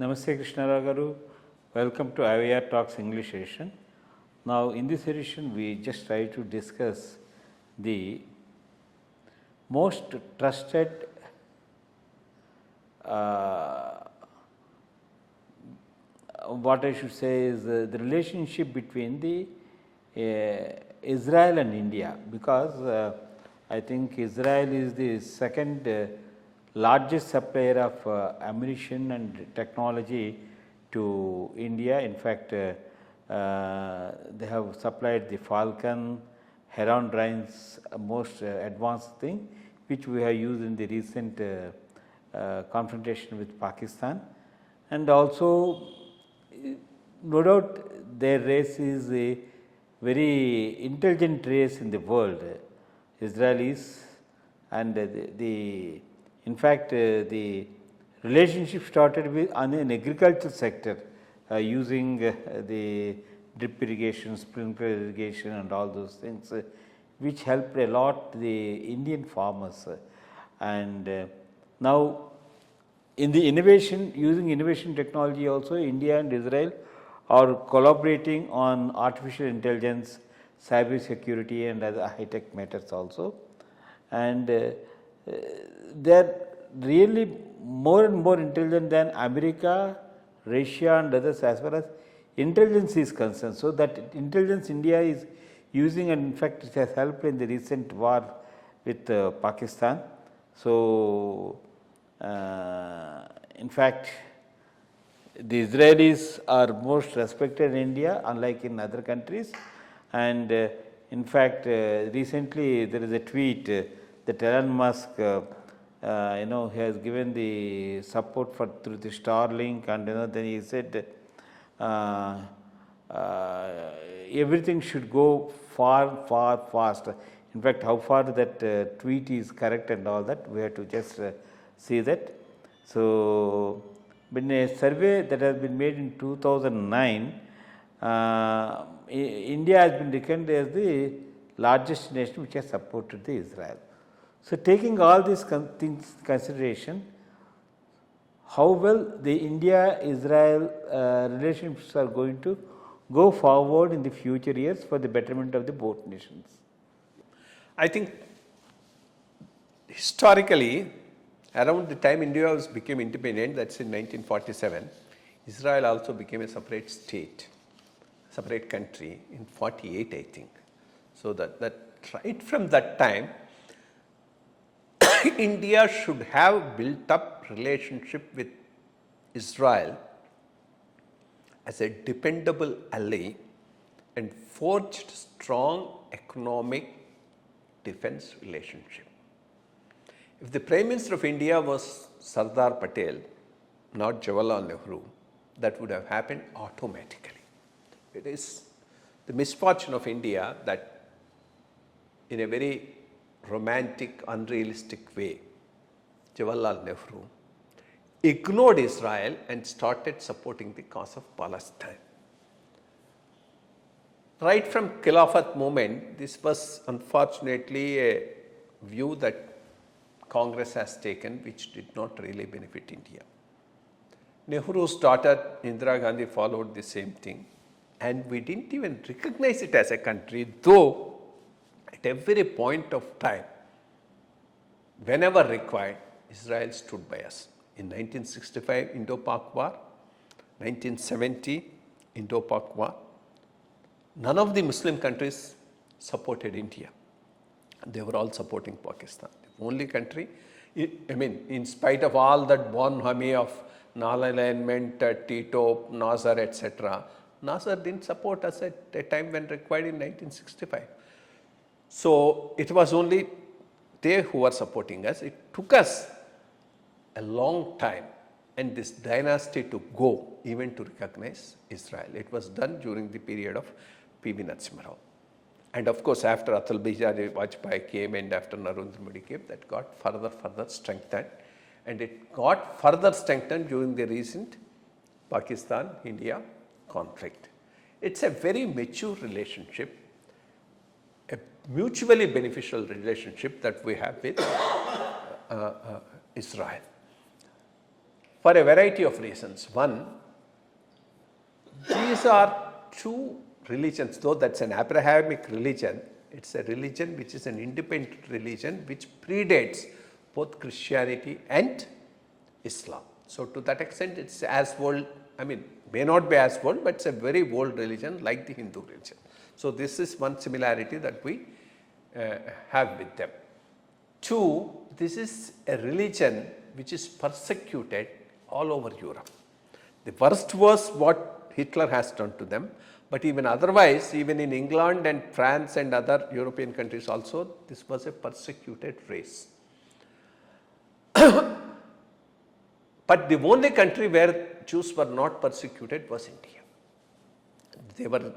Namaste Krishna Rao garu. Welcome to IYR Talks English edition. Now in this edition we just try to discuss the most trusted what I should say is the relationship between the Israel and India, because I think Israel is the second largest supplier of ammunition and technology to India. In fact, they have supplied the Falcon, Heron drones, most advanced thing, which we have used in the recent confrontation with Pakistan. And also, no doubt, their race is a very intelligent race in the world, Israelis, and in fact, the relationship started with on an agricultural sector using the drip irrigation, sprinkler irrigation and all those things, which helped a lot the Indian farmers. And now in the innovation, using innovation technology also, India and Israel are collaborating on artificial intelligence, cyber security and other high-tech matters also. And they are really more and more intelligent than America, Russia and others as far as intelligence is concerned. So, that intelligence India is using, and in fact it has helped in the recent war with Pakistan. So, in fact the Israelis are most respected in India unlike in other countries, and in fact recently there is a tweet that Elon Musk he has given the support for through the Starlink, and then he said everything should go far faster. In fact, how far that tweet is correct and all that, we have to just see that. So, in a survey that has been made in 2009, India has been reckoned as the largest nation which has supported the Israel. So, taking all these things consideration, how well the India-Israel relationships are going to go forward in the future years for the betterment of the both nations? I think historically, around the time India became independent, that's in 1947, Israel also became a separate state, separate country in 48, I think. So that right from that time, India should have built up relationship with Israel as a dependable ally and forged strong economic defense relationship. If the Prime Minister of India was Sardar Patel, not Jawaharlal Nehru, that would have happened automatically. It is the misfortune of India that in a very romantic, unrealistic way, Jawaharlal Nehru ignored Israel and started supporting the cause of Palestine. Right from Khilafat movement, this was unfortunately a view that Congress has taken, which did not really benefit India. Nehru's daughter Indira Gandhi followed the same thing, and we didn't even recognize it as a country, though at every point of time, whenever required, Israel stood by us. In 1965, Indo-Pak War, 1970, Indo-Pak War, none of the Muslim countries supported India. They were all supporting Pakistan. The only country, in spite of all that bonhomie of non-alignment, Tito, Nasser, etc., Nasser didn't support us at a time when required in 1965. So, it was only they who were supporting us. It took us a long time and this dynasty to go even to recognize Israel. It was done during the period of P.V. Narasimha Rao. And of course, after Atal Bihari Vajpayee came and after Narendra Modi came, that got further strengthened. And it got further strengthened during the recent Pakistan-India conflict. It's a very mature relationship, a mutually beneficial relationship that we have with Israel. for a variety of reasons. One, these are two religions, though that's an Abrahamic religion, it's a religion which is an independent religion which predates both Christianity and Islam. So to that extent, it's as old, I mean, may not be as old, but it's a very old religion like the Hindu religion. So this is one similarity that we have with them. Two, this is a religion which is persecuted all over Europe. The worst was what Hitler has done to them, but even otherwise, even in England and France and other European countries also, this was a persecuted race. But the only country where Jews were not persecuted was India. They were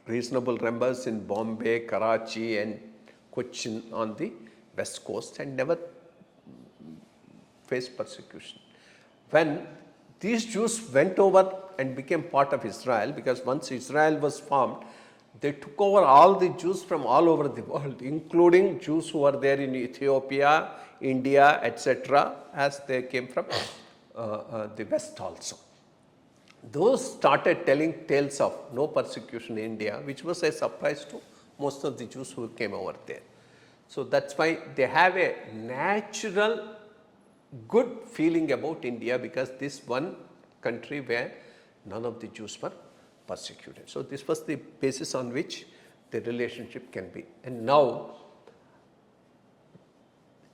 reasonable numbers in Bombay, Karachi and Cochin on the west coast and never faced persecution. When these Jews went over and became part of Israel, because once Israel was formed, they took over all the Jews from all over the world, including Jews who were there in Ethiopia, India, etc., as they came from the west also. Those started telling tales of no persecution in India, which was a surprise to most of the Jews who came over there. So that's why they have a natural good feeling about India, because this one country where none of the Jews were persecuted. So this was the basis on which the relationship can be. And now,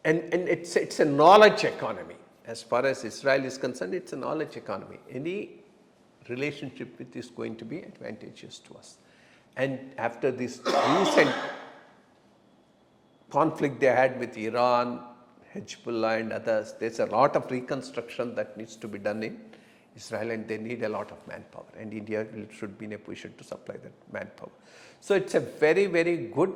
and it's a knowledge economy. As far as Israel is concerned, it's a knowledge economy. Any relationship with is going to be advantageous to us. And after this recent conflict they had with Iran, Hezbollah and others, there's a lot of reconstruction that needs to be done in Israel, and they need a lot of manpower, and India should be in a position to supply that manpower. So it's a very, very good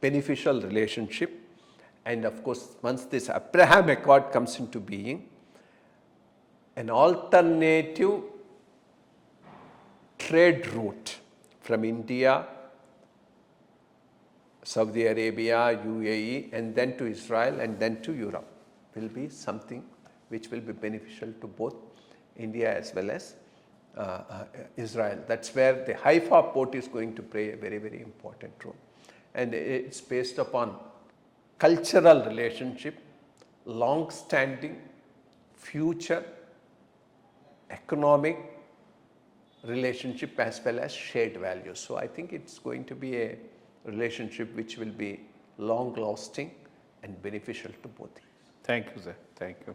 beneficial relationship. And of course, once this Abraham Accord comes into being, an alternative trade route from India, Saudi Arabia, UAE, and then to Israel and then to Europe will be something which will be beneficial to both India as well as Israel. That's where the Haifa port is going to play a very, very important role. And it's based upon cultural relationship, long-standing, future, economic relationship as well as shared values. So I think it's going to be a relationship which will be long-lasting and beneficial to both. Thank you, sir. Thank you.